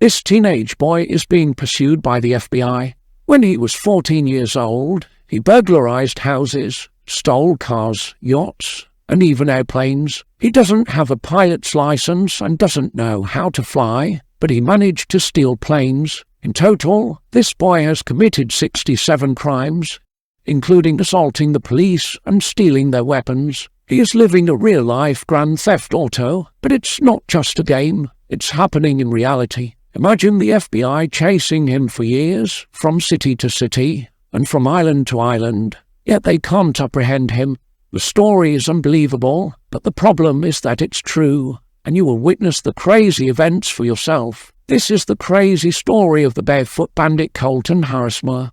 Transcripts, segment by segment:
This teenage boy is being pursued by the FBI. When he was 14 years old, he burglarized houses, stole cars, yachts, and even airplanes. He doesn't have a pilot's license and doesn't know how to fly, but he managed to steal planes. In total, this boy has committed 67 crimes, including assaulting the police and stealing their weapons. He is living a real-life Grand Theft Auto, but it's not just a game, it's happening in reality. Imagine the FBI chasing him for years, from city to city, and from island to island, yet they can't apprehend him. The story is unbelievable, but the problem is that it's true, and you will witness the crazy events for yourself. This is the crazy story of the Barefoot Bandit Colton Harris-Moore.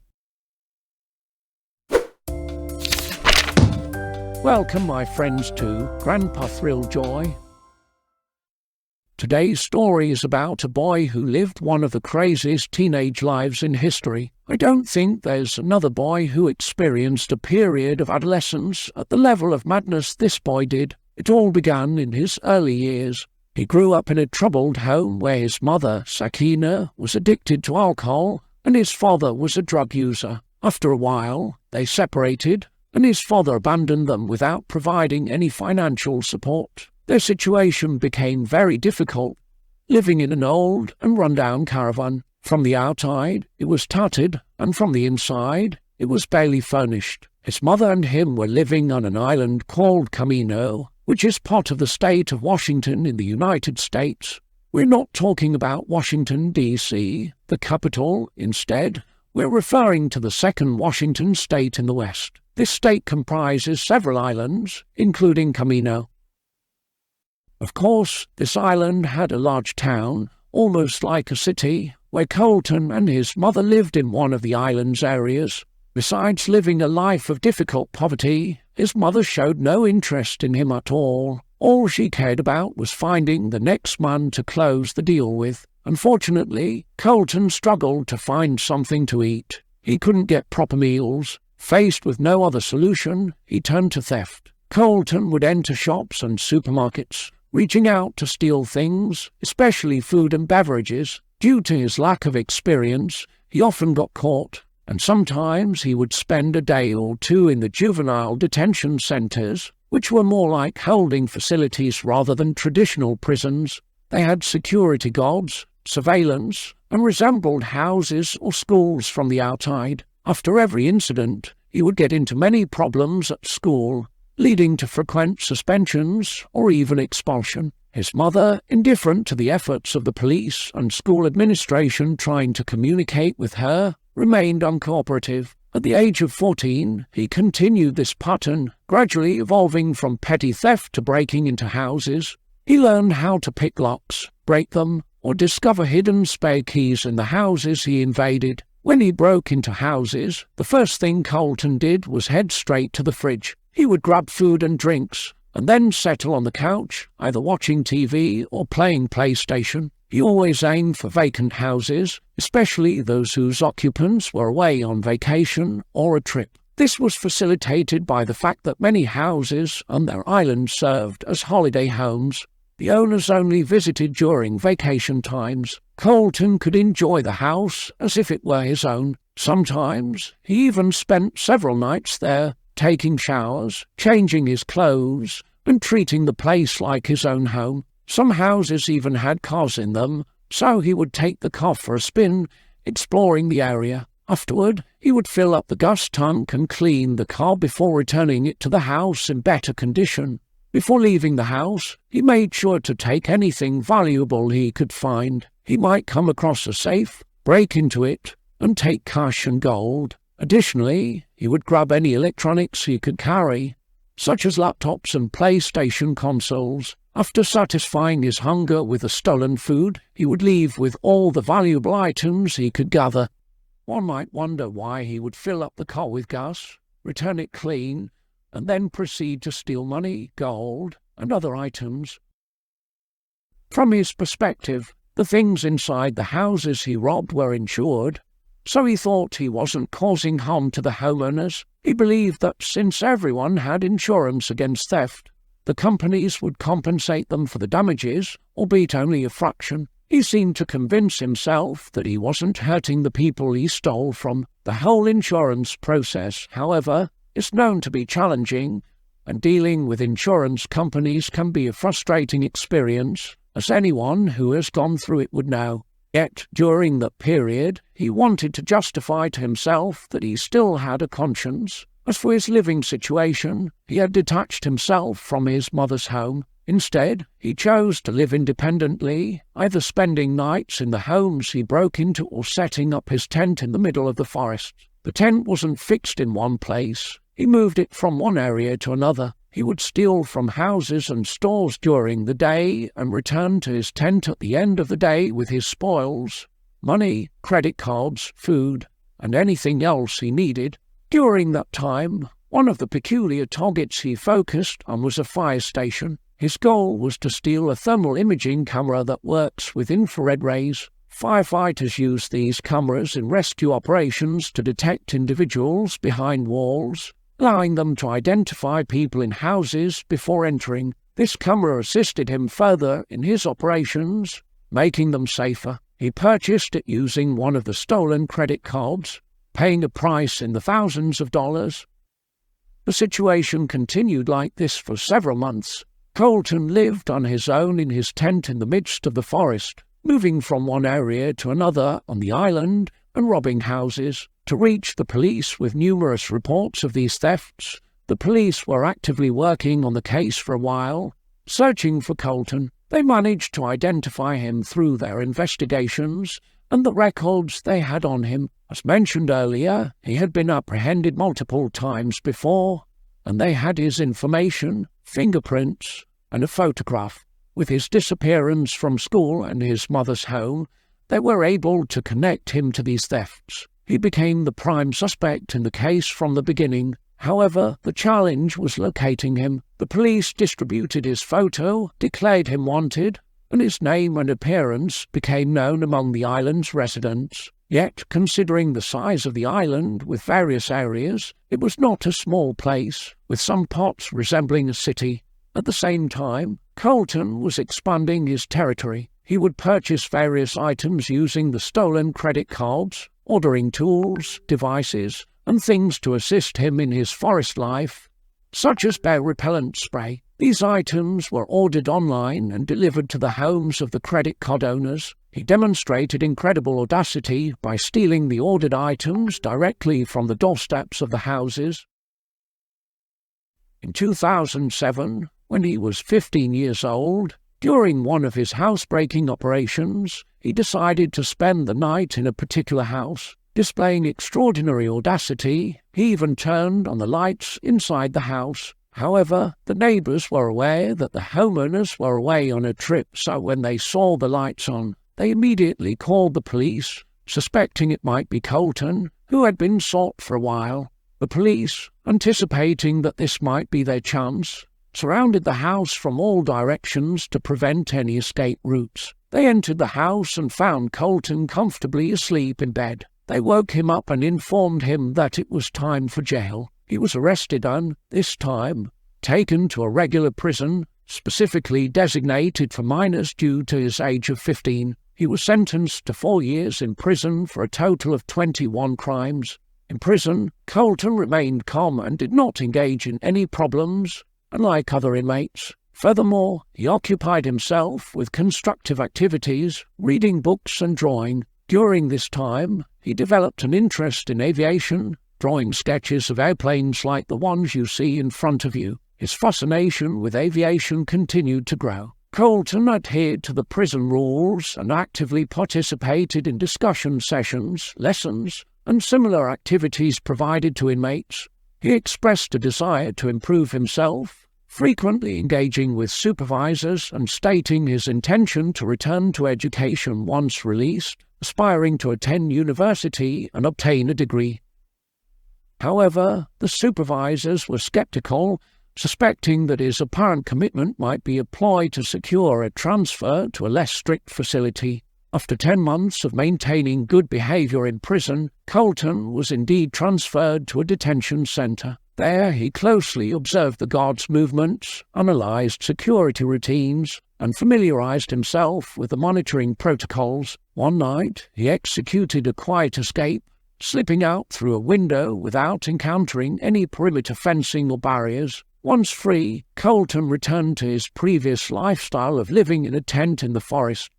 Welcome, my friends, to Grandpa Thrill Joy. Today's story is about a boy who lived one of the craziest teenage lives in history. I don't think there's another boy who experienced a period of adolescence at the level of madness this boy did. It all began in his early years. He grew up in a troubled home where his mother, Sakina, was addicted to alcohol and his father was a drug user. After a while, they separated and his father abandoned them without providing any financial support. Their situation became very difficult, living in an old and run-down caravan. From the outside, it was tattered, and from the inside, it was barely furnished. His mother and him were living on an island called Camano, which is part of the state of Washington in the United States. We're not talking about Washington, D.C., the capital. Instead, we're referring to the second Washington state in the west. This state comprises several islands, including Camano. Of course, this island had a large town, almost like a city, where Colton and his mother lived in one of the island's areas. Besides living a life of difficult poverty, his mother showed no interest in him at all. All she cared about was finding the next man to close the deal with. Unfortunately, Colton struggled to find something to eat. He couldn't get proper meals. Faced with no other solution, he turned to theft. Colton would enter shops and supermarkets, reaching out to steal things, especially food and beverages. Due to his lack of experience, he often got caught, and sometimes he would spend a day or two in the juvenile detention centers, which were more like holding facilities rather than traditional prisons. They had security guards, surveillance, and resembled houses or schools from the outside. After every incident, he would get into many problems at school, leading to frequent suspensions or even expulsion. His mother, indifferent to the efforts of the police and school administration trying to communicate with her, remained uncooperative. At the age of 14, he continued this pattern, gradually evolving from petty theft to breaking into houses. He learned how to pick locks, break them, or discover hidden spare keys in the houses he invaded. When he broke into houses, the first thing Colton did was head straight to the fridge. He would grab food and drinks, and then settle on the couch, either watching TV or playing PlayStation. He always aimed for vacant houses, especially those whose occupants were away on vacation or a trip. This was facilitated by the fact that many houses on their island served as holiday homes. The owners only visited during vacation times. Colton could enjoy the house as if it were his own. Sometimes he even spent several nights there, taking showers, changing his clothes, and treating the place like his own home. Some houses even had cars in them, so he would take the car for a spin, exploring the area. Afterward, he would fill up the gas tank and clean the car before returning it to the house in better condition. Before leaving the house, he made sure to take anything valuable he could find. He might come across a safe, break into it, and take cash and gold. Additionally, he would grab any electronics he could carry, such as laptops and PlayStation consoles. After satisfying his hunger with the stolen food, he would leave with all the valuable items he could gather. One might wonder why he would fill up the car with gas, return it clean, and then proceed to steal money, gold, and other items. From his perspective, the things inside the houses he robbed were insured, so he thought he wasn't causing harm to the homeowners. He believed that since everyone had insurance against theft, the companies would compensate them for the damages, albeit only a fraction. He seemed to convince himself that he wasn't hurting the people he stole from. The whole insurance process, however, is known to be challenging, and dealing with insurance companies can be a frustrating experience, as anyone who has gone through it would know. Yet, during that period, he wanted to justify to himself that he still had a conscience. As for his living situation, he had detached himself from his mother's home. Instead, he chose to live independently, either spending nights in the homes he broke into or setting up his tent in the middle of the forest. The tent wasn't fixed in one place. He moved it from one area to another. He would steal from houses and stores during the day and return to his tent at the end of the day with his spoils, money, credit cards, food, and anything else he needed. During that time, one of the peculiar targets he focused on was a fire station. His goal was to steal a thermal imaging camera that works with infrared rays. Firefighters use these cameras in rescue operations to detect individuals behind walls, allowing them to identify people in houses before entering. This camera assisted him further in his operations, making them safer. He purchased it using one of the stolen credit cards, paying a price in the thousands of dollars. The situation continued like this for several months. Colton lived on his own in his tent in the midst of the forest, moving from one area to another on the island and robbing houses. To reach the police with numerous reports of these thefts, the police were actively working on the case for a while, searching for Colton. They managed to identify him through their investigations and the records they had on him. As mentioned earlier, he had been apprehended multiple times before, and they had his information, fingerprints, and a photograph. With his disappearance from school and his mother's home, they were able to connect him to these thefts. He became the prime suspect in the case from the beginning. However, the challenge was locating him. The police distributed his photo, declared him wanted, and his name and appearance became known among the island's residents. Yet, considering the size of the island with various areas, it was not a small place, with some parts resembling a city. At the same time, Colton was expanding his territory. He would purchase various items using the stolen credit cards, ordering tools, devices, and things to assist him in his forest life, such as bear repellent spray. These items were ordered online and delivered to the homes of the credit card owners. He demonstrated incredible audacity by stealing the ordered items directly from the doorsteps of the houses. In 2007, when he was 15 years old, during one of his housebreaking operations, he decided to spend the night in a particular house. Displaying extraordinary audacity, he even turned on the lights inside the house. However, the neighbors were aware that the homeowners were away on a trip, so when they saw the lights on, they immediately called the police, suspecting it might be Colton, who had been sought for a while. The police, anticipating that this might be their chance, surrounded the house from all directions to prevent any escape routes. They entered the house and found Colton comfortably asleep in bed. They woke him up and informed him that it was time for jail. He was arrested and, this time, taken to a regular prison, specifically designated for minors due to his age of 15. He was sentenced to 4 years in prison for a total of 21 crimes. In prison, Colton remained calm and did not engage in any problems, unlike other inmates. Furthermore, he occupied himself with constructive activities, reading books and drawing. During this time, he developed an interest in aviation, drawing sketches of airplanes like the ones you see in front of you. His fascination with aviation continued to grow. Colton adhered to the prison rules and actively participated in discussion sessions, lessons, and similar activities provided to inmates. He expressed a desire to improve himself, frequently engaging with supervisors and stating his intention to return to education once released, aspiring to attend university and obtain a degree. However, the supervisors were skeptical, suspecting that his apparent commitment might be a ploy to secure a transfer to a less strict facility. After 10 months of maintaining good behavior in prison, Colton was indeed transferred to a detention center. There he closely observed the guards' movements, analyzed security routines, and familiarized himself with the monitoring protocols. One night, he executed a quiet escape, slipping out through a window without encountering any perimeter fencing or barriers. Once free, Colton returned to his previous lifestyle of living in a tent in the forest.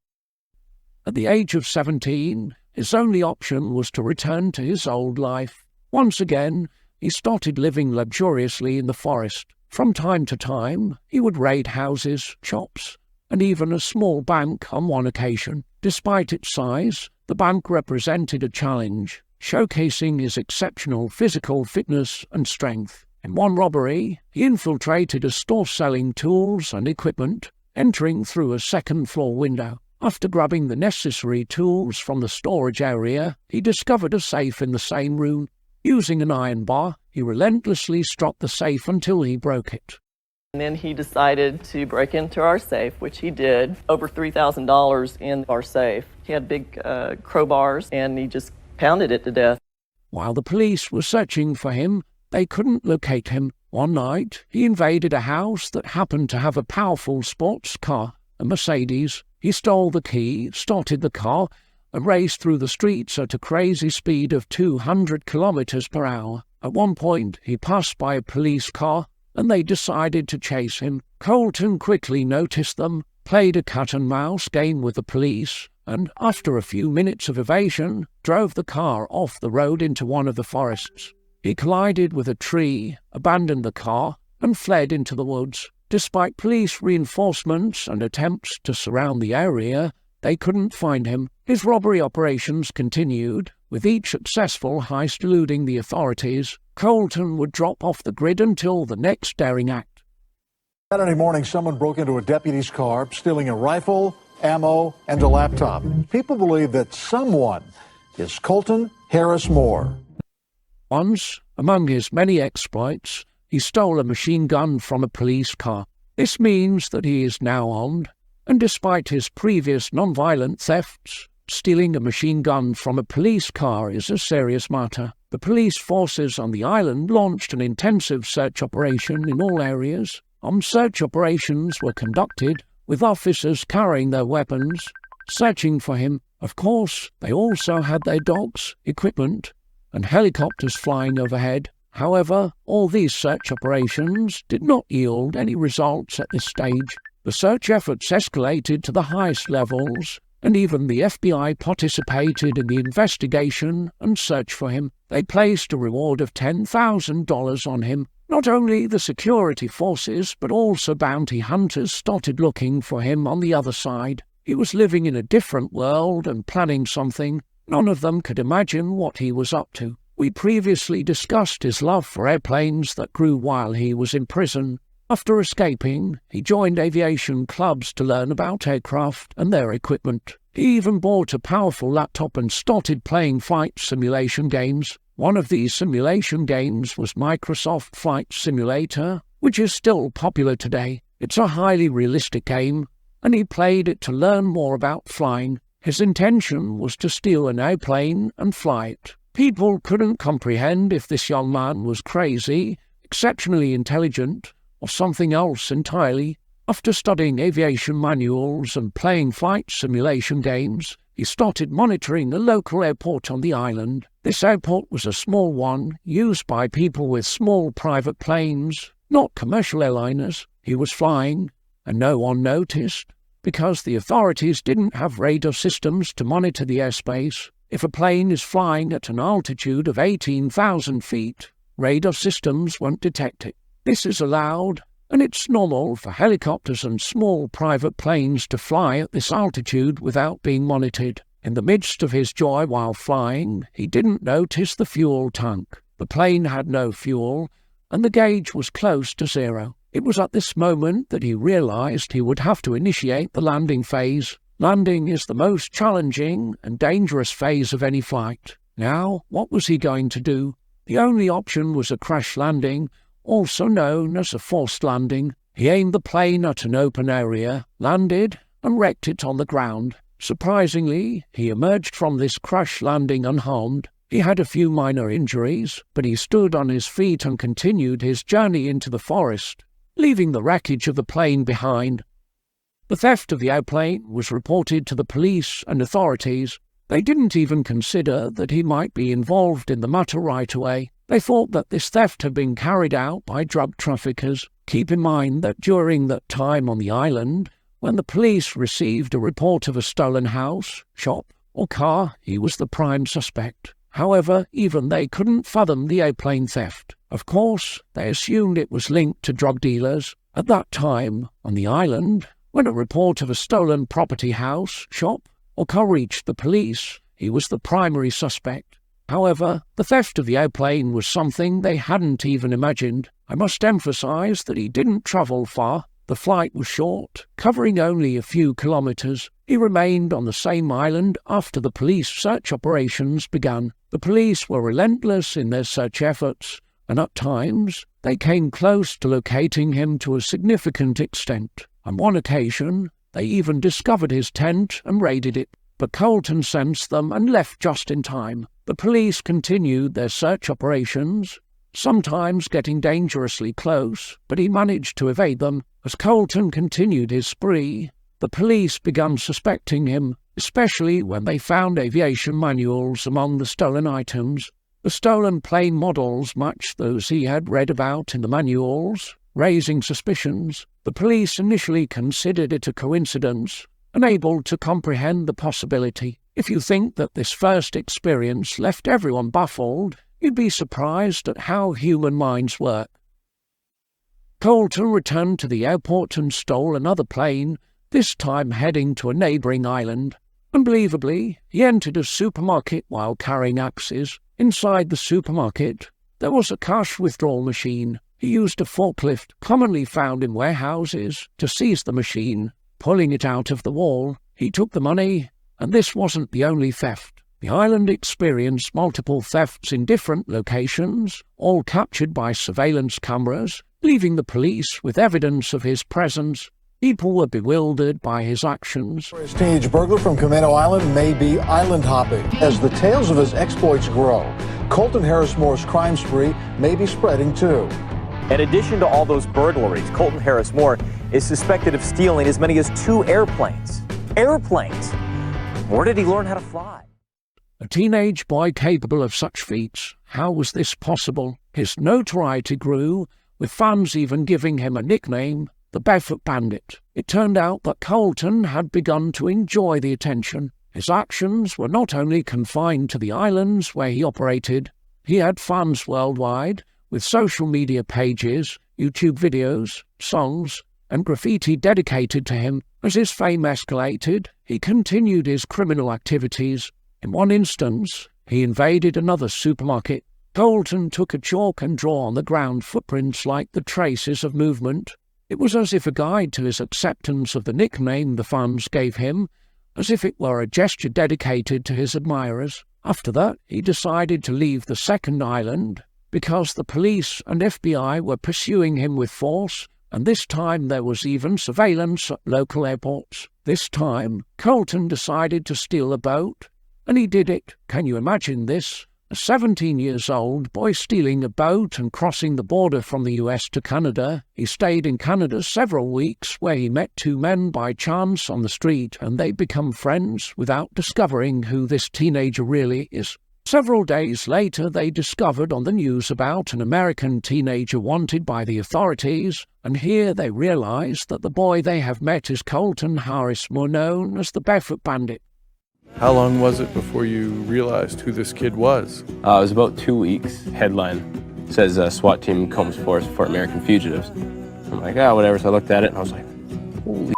At the age of 17, his only option was to return to his old life. Once again, he started living luxuriously in the forest. From time to time, he would raid houses, shops, and even a small bank on one occasion. Despite its size, the bank represented a challenge, showcasing his exceptional physical fitness and strength. In one robbery, he infiltrated a store selling tools and equipment, entering through a second-floor window. After grabbing the necessary tools from the storage area, he discovered a safe in the same room. Using an iron bar, he relentlessly struck the safe until he broke it. And then he decided to break into our safe, which he did. Over $3,000 in our safe. He had big crowbars, and he just pounded it to death. While the police were searching for him, they couldn't locate him. One night, he invaded a house that happened to have a powerful sports car, a Mercedes. He stole the key, started the car, and raced through the streets at a crazy speed of 200 kilometers per hour. At one point, he passed by a police car, and they decided to chase him. Colton quickly noticed them, played a cat-and-mouse game with the police, and, after a few minutes of evasion, drove the car off the road into one of the forests. He collided with a tree, abandoned the car, and fled into the woods. Despite police reinforcements and attempts to surround the area, they couldn't find him. His robbery operations continued, with each successful heist eluding the authorities. Colton would drop off the grid until the next daring act. Saturday morning, someone broke into a deputy's car, stealing a rifle, ammo, and a laptop. People believe that someone is Colton Harris-Moore. Once, among his many exploits, he stole a machine gun from a police car. This means that he is now armed, and despite his previous non-violent thefts, stealing a machine gun from a police car is a serious matter. The police forces on the island launched an intensive search operation in all areas. Search operations were conducted, with officers carrying their weapons, searching for him. Of course, they also had their dogs, equipment, and helicopters flying overhead. However, all these search operations did not yield any results at this stage. The search efforts escalated to the highest levels, and even the FBI participated in the investigation and search for him. They placed a reward of $10,000 on him. Not only the security forces, but also bounty hunters started looking for him on the other side. He was living in a different world and planning something. None of them could imagine what he was up to. We previously discussed his love for airplanes that grew while he was in prison. After escaping, he joined aviation clubs to learn about aircraft and their equipment. He even bought a powerful laptop and started playing flight simulation games. One of these simulation games was Microsoft Flight Simulator, which is still popular today. It's a highly realistic game, and he played it to learn more about flying. His intention was to steal an airplane and fly it. People couldn't comprehend if this young man was crazy, exceptionally intelligent, or something else entirely. After studying aviation manuals and playing flight simulation games, he started monitoring a local airport on the island. This airport was a small one, used by people with small private planes, not commercial airliners. He was flying, and no one noticed, because the authorities didn't have radar systems to monitor the airspace. If a plane is flying at an altitude of 18,000 feet, radar systems won't detect it. This is allowed, and it's normal for helicopters and small private planes to fly at this altitude without being monitored. In the midst of his joy while flying, he didn't notice the fuel tank. The plane had no fuel, and the gauge was close to zero. It was at this moment that he realized he would have to initiate the landing phase. Landing is the most challenging and dangerous phase of any flight. Now, what was he going to do? The only option was a crash landing, also known as a forced landing. He aimed the plane at an open area, landed, and wrecked it on the ground. Surprisingly, he emerged from this crash landing unharmed. He had a few minor injuries, but he stood on his feet and continued his journey into the forest, leaving the wreckage of the plane behind. The theft of the airplane was reported to the police and authorities. They didn't even consider that he might be involved in the matter right away. They thought that this theft had been carried out by drug traffickers. Keep in mind that during that time on the island, when the police received a report of a stolen house, shop, or car, he was the prime suspect. However, even they couldn't fathom the airplane theft. Of course, they assumed it was linked to drug dealers. At that time, on the island, when a report of a stolen property, house, shop, or car reached the police, he was the primary suspect. However, the theft of the airplane was something they hadn't even imagined. I must emphasize that he didn't travel far. The flight was short, covering only a few kilometers. He remained on the same island after the police search operations began. The police were relentless in their search efforts, and at times they came close to locating him to a significant extent. On one occasion, they even discovered his tent and raided it, but Colton sensed them and left just in time. The police continued their search operations, sometimes getting dangerously close, but he managed to evade them. As Colton continued his spree, the police began suspecting him, especially when they found aviation manuals among the stolen items. The stolen plane models matched those he had read about in the manuals, raising suspicions. The police initially considered it a coincidence, unable to comprehend the possibility. If you think that this first experience left everyone baffled, you'd be surprised at how human minds work. Colton returned to the airport and stole another plane, this time heading to a neighboring island. Unbelievably, he entered a supermarket while carrying axes. Inside the supermarket, there was a cash withdrawal machine. He used a forklift, commonly found in warehouses, to seize the machine. Pulling it out of the wall, he took the money, and this wasn't the only theft. The island experienced multiple thefts in different locations, all captured by surveillance cameras, leaving the police with evidence of his presence. People were bewildered by his actions. His teenage burglar from Camano Island may be island hopping. As the tales of his exploits grow, Colton Harris-Moore's crime spree may be spreading too. In addition to all those burglaries, Colton Harris-Moore is suspected of stealing as many as 2 airplanes. Airplanes! Where did he learn how to fly? A teenage boy capable of such feats, how was this possible? His notoriety grew, with fans even giving him a nickname, the Barefoot Bandit. It turned out that Colton had begun to enjoy the attention. His actions were not only confined to the islands where he operated. He had fans worldwide, with social media pages, YouTube videos, songs, and graffiti dedicated to him. As his fame escalated, he continued his criminal activities. In one instance, he invaded another supermarket. Colton took a chalk and draw on the ground footprints like the traces of movement. It was as if a guide to his acceptance of the nickname the fans gave him, as if it were a gesture dedicated to his admirers. After that, he decided to leave the second island, because the police and FBI were pursuing him with force, and this time there was even surveillance at local airports. This time, Colton decided to steal a boat, and he did it. Can you imagine this? A 17-year-old boy stealing a boat and crossing the border from the US to Canada. He stayed in Canada several weeks, where he met 2 men by chance on the street, and they become friends without discovering who this teenager really is. Several days later, they discovered on the news about an American teenager wanted by the authorities, and here they realized that the boy they have met is Colton Harris-Moore, known as the Barefoot Bandit. How long was it before you realized who this kid was? It was about 2 weeks. Headline says SWAT team combs force for American fugitives. I'm like, whatever. So I looked at it and I was like, holy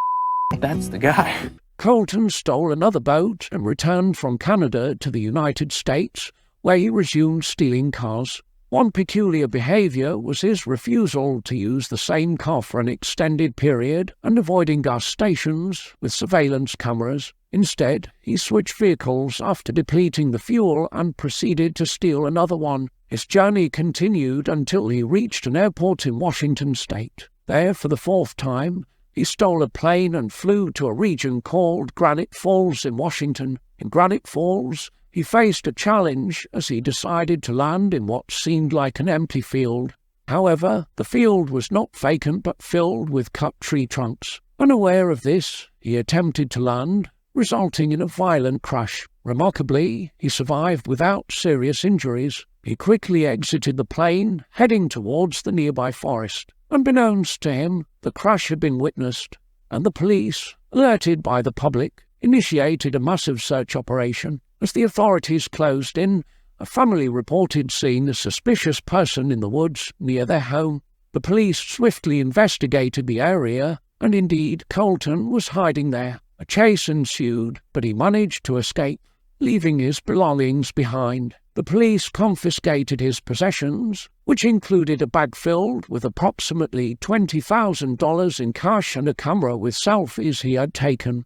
that's the guy. Colton stole another boat and returned from Canada to the United States, where he resumed stealing cars. One peculiar behavior was his refusal to use the same car for an extended period and avoiding gas stations with surveillance cameras. Instead, he switched vehicles after depleting the fuel and proceeded to steal another one. His journey continued until he reached an airport in Washington state. There, for the 4th time, he stole a plane and flew to a region called Granite Falls in Washington. In Granite Falls, he faced a challenge as he decided to land in what seemed like an empty field. However, the field was not vacant but filled with cut tree trunks. Unaware of this, he attempted to land, resulting in a violent crash. Remarkably, he survived without serious injuries. He quickly exited the plane, heading towards the nearby forest. Unbeknownst to him, the crash had been witnessed, and the police, alerted by the public, initiated a massive search operation. As the authorities closed in, a family reported seeing a suspicious person in the woods near their home. The police swiftly investigated the area, and indeed Colton was hiding there. A chase ensued, but he managed to escape, leaving his belongings behind. The police confiscated his possessions, which included a bag filled with approximately $20,000 in cash and a camera with selfies he had taken.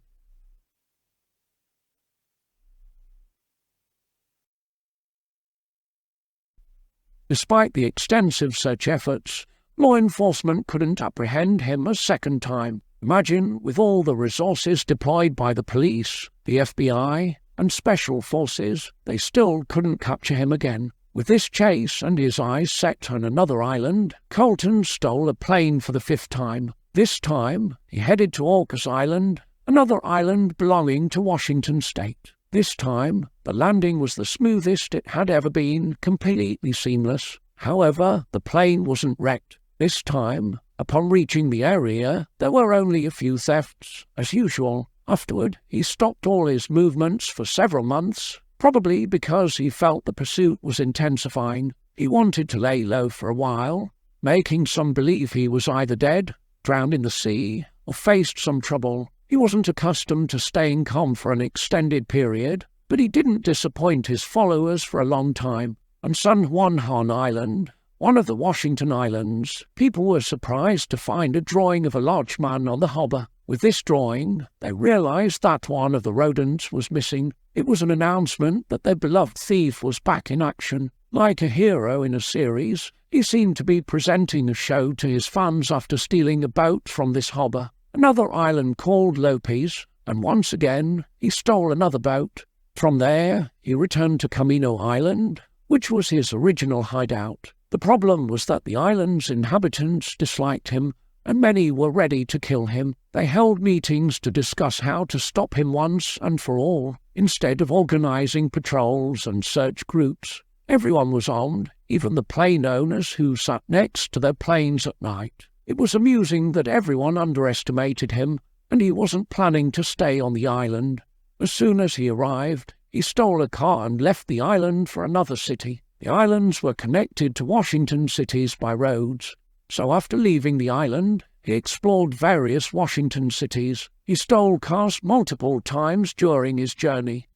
Despite the extensive search efforts, law enforcement couldn't apprehend him a second time. Imagine, with all the resources deployed by the police, the FBI, and special forces, they still couldn't capture him again. With this chase and his eyes set on another island, Colton stole a plane for the 5th time. This time, he headed to Orcas Island, another island belonging to Washington State. This time, the landing was the smoothest it had ever been, completely seamless. However, the plane wasn't wrecked. This time, upon reaching the area, there were only a few thefts, as usual. Afterward, he stopped all his movements for several months, probably because he felt the pursuit was intensifying. He wanted to lay low for a while, making some believe he was either dead, drowned in the sea, or faced some trouble. He wasn't accustomed to staying calm for an extended period, but he didn't disappoint his followers for a long time. On San Juan Island, one of the Washington Islands, people were surprised to find a drawing of a large man on the harbor. With this drawing, they realized that one of the rodents was missing. It was an announcement that their beloved thief was back in action. Like a hero in a series, he seemed to be presenting a show to his fans after stealing a boat from this harbor. Another island called Lopez, and once again he stole another boat. From there, he returned to Camano Island, which was his original hideout. The problem was that the island's inhabitants disliked him, and many were ready to kill him. They held meetings to discuss how to stop him once and for all, instead of organizing patrols and search groups. Everyone was armed, even the plane owners who sat next to their planes at night. It was amusing that everyone underestimated him, and he wasn't planning to stay on the island. As soon as he arrived, he stole a car and left the island for another city. The islands were connected to Washington cities by roads, so after leaving the island, he explored various Washington cities. He stole cars multiple times during his journey.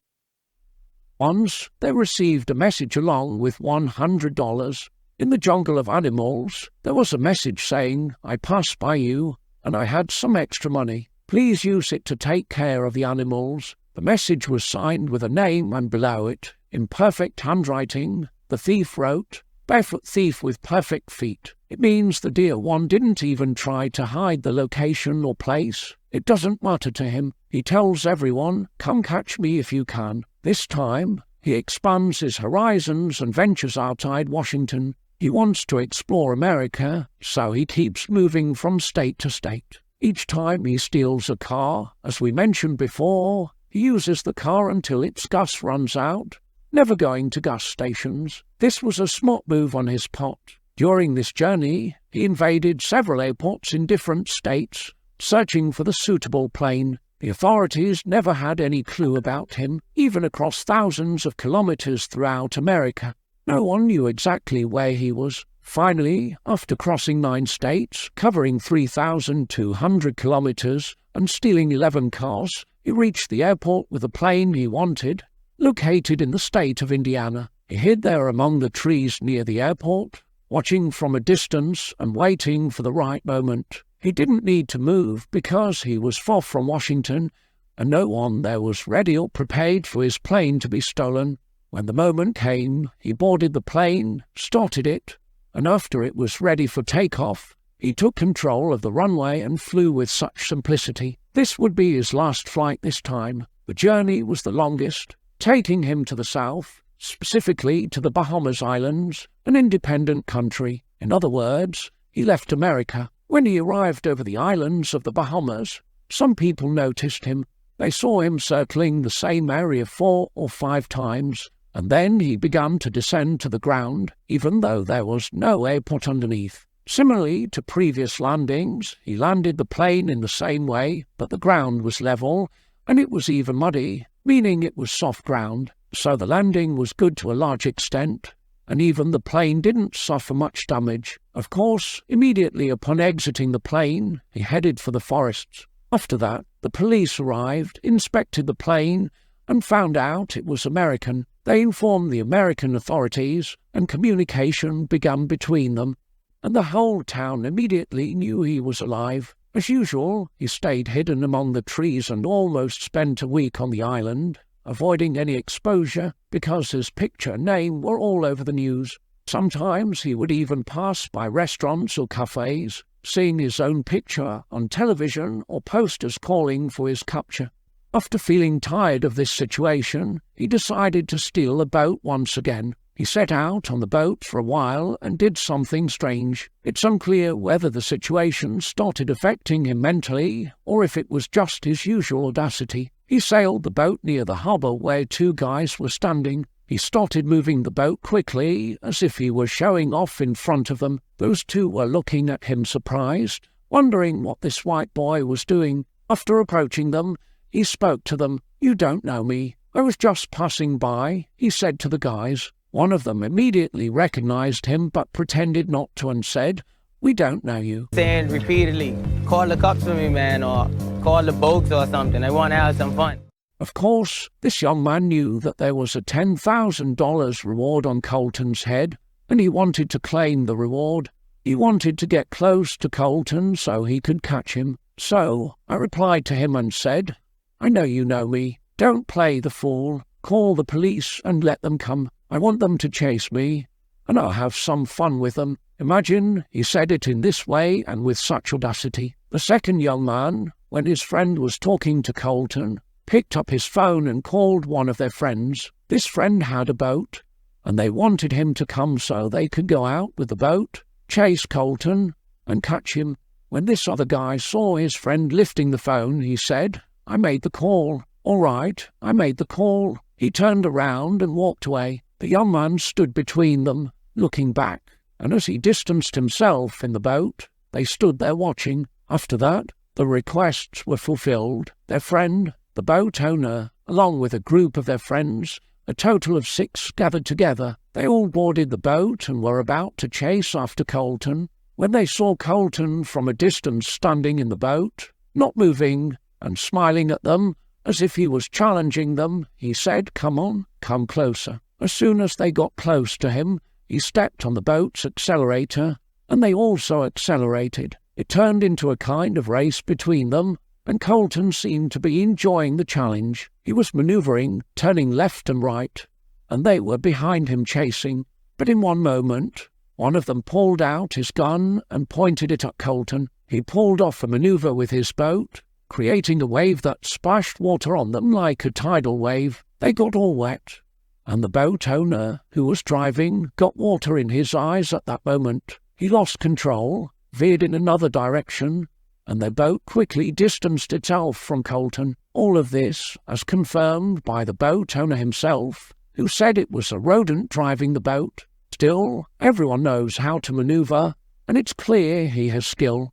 Once, they received a message along with $100. In the jungle of animals, there was a message saying, "I passed by you, and I had some extra money. Please use it to take care of the animals." The message was signed with a name, and below it, in perfect handwriting, the thief wrote, "Barefoot thief with perfect feet." It means the dear one didn't even try to hide the location or place. It doesn't matter to him. He tells everyone, "Come catch me if you can." This time, he expands his horizons and ventures outside Washington. He wants to explore America, so he keeps moving from state to state. Each time he steals a car, as we mentioned before, he uses the car until its gas runs out, never going to gas stations. This was a smart move on his part. During this journey, he invaded several airports in different states, searching for the suitable plane. The authorities never had any clue about him, even across thousands of kilometers throughout America. No one knew exactly where he was. Finally, after crossing 9 states, covering 3,200 kilometers, and stealing 11 cars, he reached the airport with the plane he wanted, located in the state of Indiana. He hid there among the trees near the airport, watching from a distance and waiting for the right moment. He didn't need to move because he was far from Washington, and no one there was ready or prepared for his plane to be stolen. When the moment came, he boarded the plane, started it, and after it was ready for takeoff, he took control of the runway and flew with such simplicity. This would be his last flight this time. The journey was the longest, taking him to the south, specifically to the Bahamas Islands, an independent country. In other words, he left America. When he arrived over the islands of the Bahamas, Some people noticed him. They saw him circling the same area 4 or 5 times, and then he began to descend to the ground, even though there was no airport underneath. Similarly to previous landings, he landed the plane in the same way, but the ground was level, and it was even muddy, meaning it was soft ground, so the landing was good to a large extent, and even the plane didn't suffer much damage. Of course, immediately upon exiting the plane, he headed for the forests. After that, the police arrived, inspected the plane, and found out it was American. They informed the American authorities, and communication began between them, and the whole town immediately knew he was alive. As usual, he stayed hidden among the trees and almost spent a week on the island, avoiding any exposure because his picture and name were all over the news. Sometimes he would even pass by restaurants or cafes, seeing his own picture on television or posters calling for his capture. After feeling tired of this situation, he decided to steal a boat once again. He set out on the boat for a while and did something strange. It's unclear whether the situation started affecting him mentally or if it was just his usual audacity. He sailed the boat near the harbour where 2 guys were standing. He started moving the boat quickly, as if he was showing off in front of them. Those 2 were looking at him surprised, wondering what this white boy was doing. After approaching them, he spoke to them. "You don't know me. I was just passing by," he said to the guys. One of them immediately recognized him but pretended not to and said, "We don't know you." Saying repeatedly, "Call the cops for me, man," or "Call the boats or something. I want to have some fun." Of course, this young man knew that there was a $10,000 reward on Colton's head, and he wanted to claim the reward. He wanted to get close to Colton so he could catch him. So I replied to him and said, "I know you know me. Don't play the fool. Call the police and let them come. I want them to chase me, and I'll have some fun with them." Imagine he said it in this way and with such audacity. The second young man, when his friend was talking to Colton, picked up his phone and called one of their friends. This friend had a boat, and they wanted him to come so they could go out with the boat, chase Colton, and catch him. When this other guy saw his friend lifting the phone, he said, "I made the call." "All right, I made the call." He turned around and walked away. The young man stood between them, looking back, and as he distanced himself in the boat, they stood there watching. After that, the requests were fulfilled. Their friend, the boat owner, along with a group of their friends, a total of 6 gathered together. They all boarded the boat and were about to chase after Colton, when they saw Colton from a distance standing in the boat, not moving, and smiling at them as if he was challenging them. He said, "Come on, come closer." As soon as they got close to him, he stepped on the boat's accelerator, and they also accelerated. It turned into a kind of race between them, and Colton seemed to be enjoying the challenge. He was maneuvering, turning left and right, and they were behind him chasing. But in one moment, one of them pulled out his gun and pointed it at Colton. He pulled off a maneuver with his boat, creating a wave that splashed water on them like a tidal wave. They got all wet, and the boat owner, who was driving, got water in his eyes at that moment. He lost control, veered in another direction, and their boat quickly distanced itself from Colton. All of this, as confirmed by the boat owner himself, who said it was a rodent driving the boat. Still, everyone knows how to maneuver, and it's clear he has skill.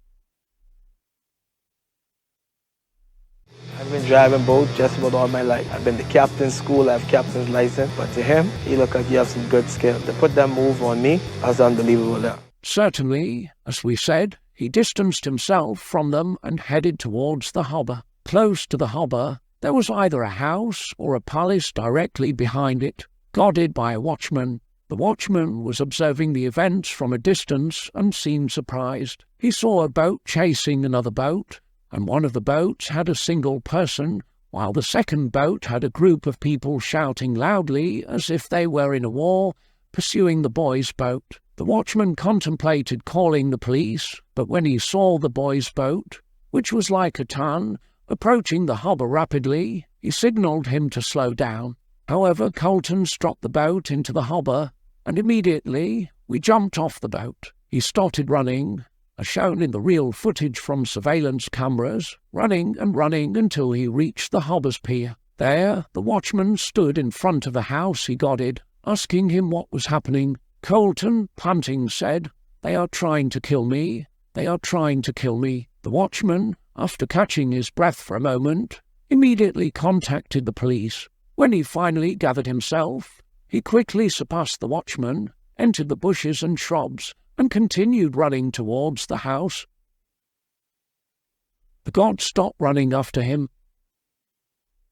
I've been driving boats just about all my life. I've been to captain's school, I have captain's license, but to him, he looked like he have some good skill. To put that move on me, I was unbelievable there. Certainly, as we said, he distanced himself from them and headed towards the harbour. Close to the harbour, there was either a house or a palace directly behind it, guarded by a watchman. The watchman was observing the events from a distance and seemed surprised. He saw a boat chasing another boat, and one of the boats had a single person, while the second boat had a group of people shouting loudly as if they were in a war, pursuing the boy's boat. The watchman contemplated calling the police, but when he saw the boy's boat, which was like a ton, approaching the harbour rapidly, he signalled him to slow down. However, Colton struck the boat into the harbour, and immediately we jumped off the boat. He started running, as shown in the real footage from surveillance cameras, running and running until he reached the harbour's pier. There, the watchman stood in front of the house he guarded, asking him what was happening. Colton, panting, said, "They are trying to kill me. They are trying to kill me." The watchman, after catching his breath for a moment, immediately contacted the police. When he finally gathered himself, he quickly surpassed the watchman, entered the bushes and shrubs, and continued running towards the house. The guard stopped running after him.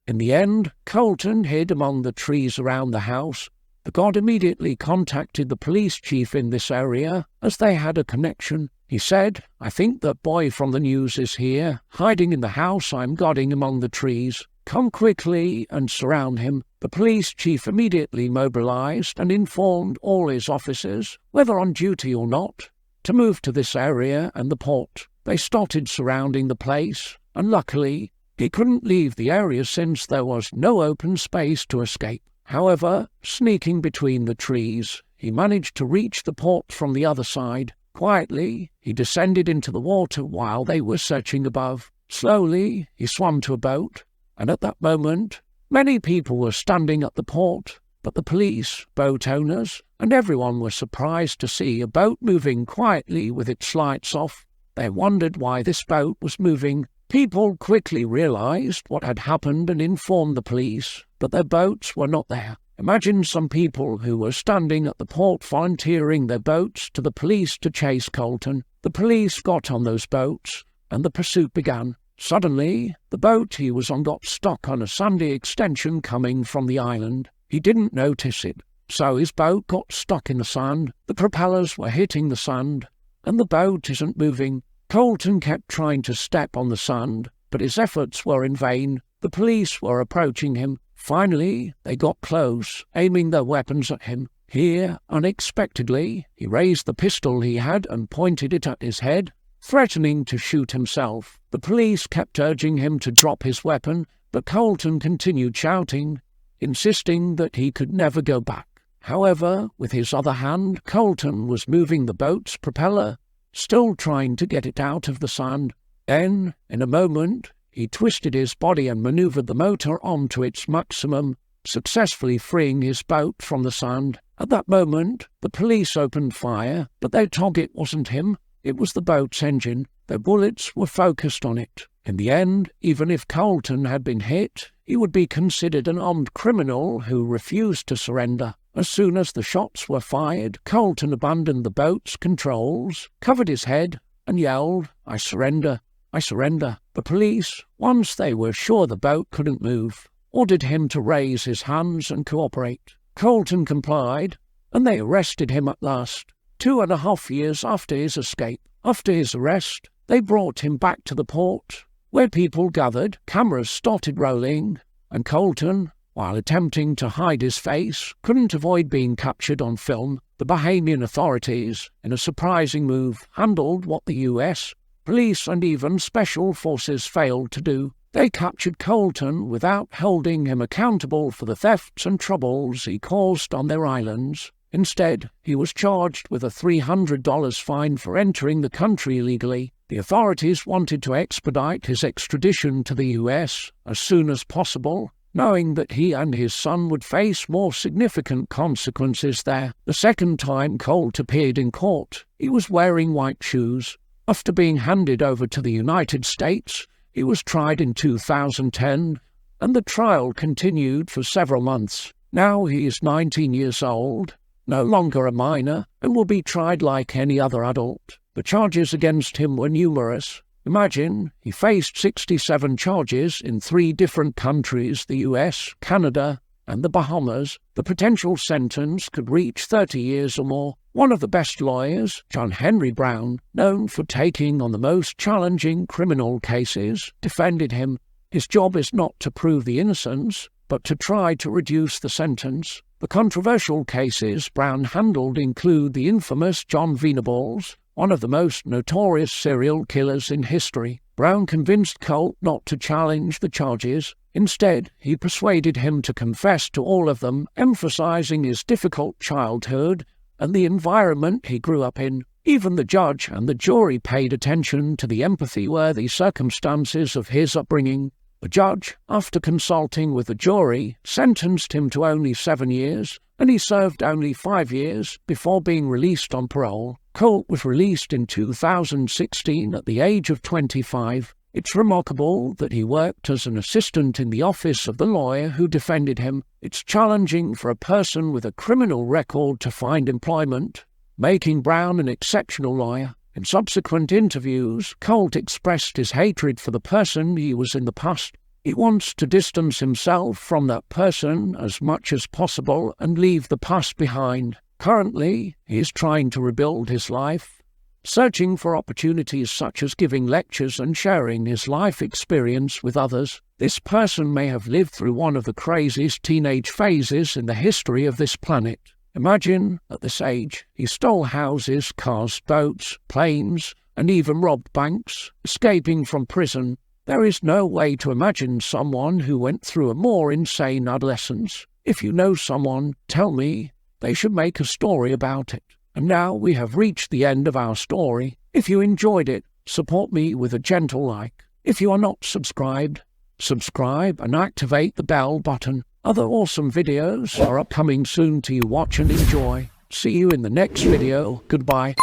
In the end, Colton hid among the trees around the house. The guard immediately contacted the police chief in this area, as they had a connection. He said, "I think that boy from the news is here, hiding in the house I'm guarding among the trees. Come quickly and surround him." The police chief immediately mobilized and informed all his officers, whether on duty or not, to move to this area and the port. They started surrounding the place, and luckily, he couldn't leave the area since there was no open space to escape. However, sneaking between the trees, he managed to reach the port from the other side. Quietly, he descended into the water while they were searching above. Slowly, he swam to a boat, and at that moment, many people were standing at the port, but the police, boat owners, and everyone were surprised to see a boat moving quietly with its lights off. They wondered why this boat was moving. People quickly realized what had happened and informed the police that their boats were not there. Imagine some people who were standing at the port volunteering their boats to the police to chase Colton. The police got on those boats, and the pursuit began. Suddenly, the boat he was on got stuck on a sandy extension coming from the island. He didn't notice it, so his boat got stuck in the sand. The propellers were hitting the sand, and the boat isn't moving. Colton kept trying to step on the sand, but his efforts were in vain. The police were approaching him. Finally, they got close, aiming their weapons at him. Here, unexpectedly, he raised the pistol he had and pointed it at his head, threatening to shoot himself. The police kept urging him to drop his weapon, but Colton continued shouting, insisting that he could never go back. However, with his other hand, Colton was moving the boat's propeller, still trying to get it out of the sand. Then, in a moment, he twisted his body and maneuvered the motor onto its maximum, successfully freeing his boat from the sand. At that moment, the police opened fire, but their target wasn't him. It was the boat's engine. Their bullets were focused on it. In the end, even if Colton had been hit, he would be considered an armed criminal who refused to surrender. As soon as the shots were fired, Colton abandoned the boat's controls, covered his head, and yelled, "I surrender. I surrender." The police, once they were sure the boat couldn't move, ordered him to raise his hands and cooperate. Colton complied, and they arrested him at last, 2.5 years after his escape. After his arrest, they brought him back to the port, where people gathered, cameras started rolling, and Colton, while attempting to hide his face, couldn't avoid being captured on film. The Bahamian authorities, in a surprising move, handled what the US, police and even special forces failed to do. They captured Colton without holding him accountable for the thefts and troubles he caused on their islands. Instead, he was charged with a $300 fine for entering the country illegally. The authorities wanted to expedite his extradition to the US as soon as possible, knowing that he and his son would face more significant consequences there. The second time Colt appeared in court, he was wearing white shoes. After being handed over to the United States, he was tried in 2010, and the trial continued for several months. Now he is 19 years old, no longer a minor, and will be tried like any other adult. The charges against him were numerous. Imagine, he faced 67 charges in 3 different countries, the US, Canada, and the Bahamas. The potential sentence could reach 30 years or more. One of the best lawyers, John Henry Brown, known for taking on the most challenging criminal cases, defended him. His job is not to prove the innocence, but to try to reduce the sentence. The controversial cases Brown handled include the infamous John Venables, one of the most notorious serial killers in history. Brown convinced Colt not to challenge the charges. Instead, he persuaded him to confess to all of them, emphasizing his difficult childhood and the environment he grew up in. Even the judge and the jury paid attention to the empathy-worthy circumstances of his upbringing. The judge, after consulting with the jury, sentenced him to only 7 years, and he served only 5 years before being released on parole. Colt was released in 2016 at the age of 25. It's remarkable that he worked as an assistant in the office of the lawyer who defended him. It's challenging for a person with a criminal record to find employment, making Brown an exceptional lawyer. In subsequent interviews, Colt expressed his hatred for the person he was in the past. He wants to distance himself from that person as much as possible and leave the past behind. Currently, he is trying to rebuild his life, searching for opportunities such as giving lectures and sharing his life experience with others. This person may have lived through one of the craziest teenage phases in the history of this planet. Imagine, at this age, he stole houses, cars, boats, planes, and even robbed banks, escaping from prison. There is no way to imagine someone who went through a more insane adolescence. If you know someone, tell me. They should make a story about it. And now we have reached the end of our story. If you enjoyed it, support me with a gentle like. If you are not subscribed, subscribe and activate the bell button. Other awesome videos are upcoming soon to you watch and enjoy. See you in the next video. Goodbye.